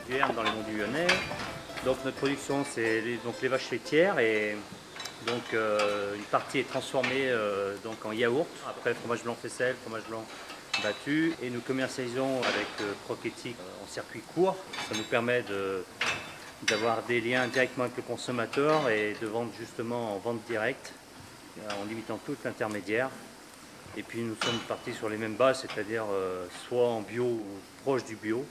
Duerne dans les monts du Lyonnais. Donc notre production c'est les vaches laitières et donc une partie est transformée donc en yaourt. Après fromage blanc faisselle, fromage blanc battu et nous commercialisons avec Croquetic en circuit court. Ça nous permet d'avoir des liens directement avec le consommateur et de vendre justement en vente directe en limitant tout l'intermédiaire. Et puis nous sommes partis sur les mêmes bases, c'est-à-dire soit en bio ou proche du bio.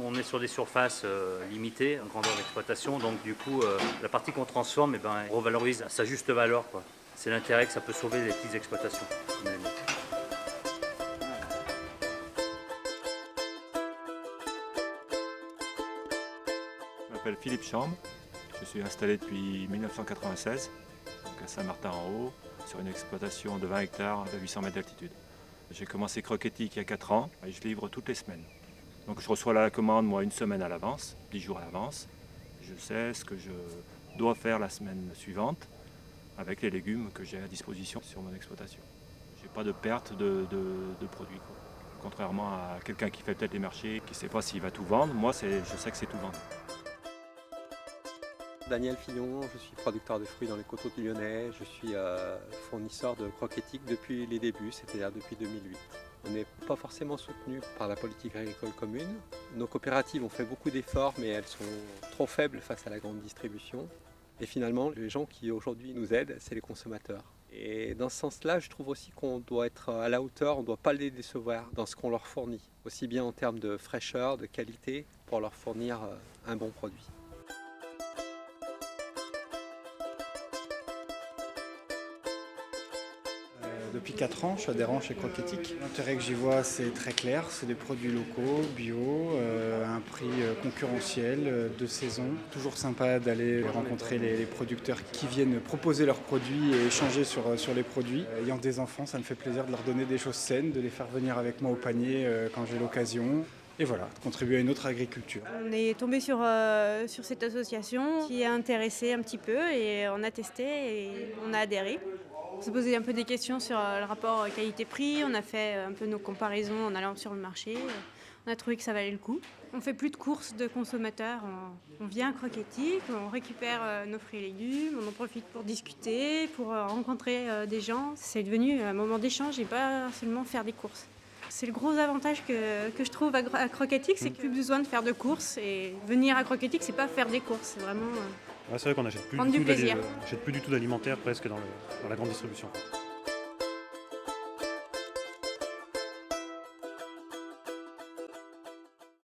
On est sur des surfaces limitées en grandeur d'exploitation, donc du coup la partie qu'on transforme, on revalorise à sa juste valeur, quoi. C'est l'intérêt que ça peut sauver les petites exploitations. Je m'appelle Philippe Chambre, je suis installé depuis 1996 donc à Saint-Martin-en-Haut sur une exploitation de 20 hectares à 800 mètres d'altitude. J'ai commencé Croquetic il y a 4 ans et je livre toutes les semaines. Donc je reçois la commande moi une semaine à l'avance, 10 jours à l'avance. Je sais ce que je dois faire la semaine suivante avec les légumes que j'ai à disposition sur mon exploitation. Je n'ai pas de perte de produits, quoi. Contrairement à quelqu'un qui fait peut-être les marchés, qui ne sait pas s'il va tout vendre, moi je sais que c'est tout vendre. Daniel Fillon, je suis producteur de fruits dans les coteaux du Lyonnais. Je suis fournisseur de Croquetic depuis les débuts, c'est-à-dire depuis 2008. On n'est pas forcément soutenu par la politique agricole commune. Nos coopératives ont fait beaucoup d'efforts, mais elles sont trop faibles face à la grande distribution. Et finalement, les gens qui aujourd'hui nous aident, c'est les consommateurs. Et dans ce sens-là, je trouve aussi qu'on doit être à la hauteur, on ne doit pas les décevoir dans ce qu'on leur fournit, aussi bien en termes de fraîcheur, de qualité, pour leur fournir un bon produit. Depuis 4 ans, je suis adhérent chez Croquetic. L'intérêt que j'y vois, c'est très clair. C'est des produits locaux, bio, à un prix concurrentiel, de saison. Toujours sympa d'aller rencontrer les producteurs qui viennent proposer leurs produits et échanger sur les produits. Ayant des enfants, ça me fait plaisir de leur donner des choses saines, de les faire venir avec moi au panier quand j'ai l'occasion. Et voilà, de contribuer à une autre agriculture. On est tombé sur cette association qui a intéressé un petit peu et on a testé et on a adhéré. On s'est posé un peu des questions sur le rapport qualité-prix, on a fait un peu nos comparaisons en allant sur le marché. On a trouvé que ça valait le coup. On fait plus de courses de consommateurs, on vient à Croquetic, on récupère nos fruits et légumes, on en profite pour discuter, pour rencontrer des gens. C'est devenu un moment d'échange et pas seulement faire des courses. C'est le gros avantage que je trouve à Croquetic, c'est qu'il n'y a plus besoin de faire de courses. Et venir à Croquetic, c'est pas faire des courses, c'est vraiment c'est vrai qu'on n'achète plus, prendre du plaisir. Achète plus du tout d'alimentaire presque dans la grande distribution.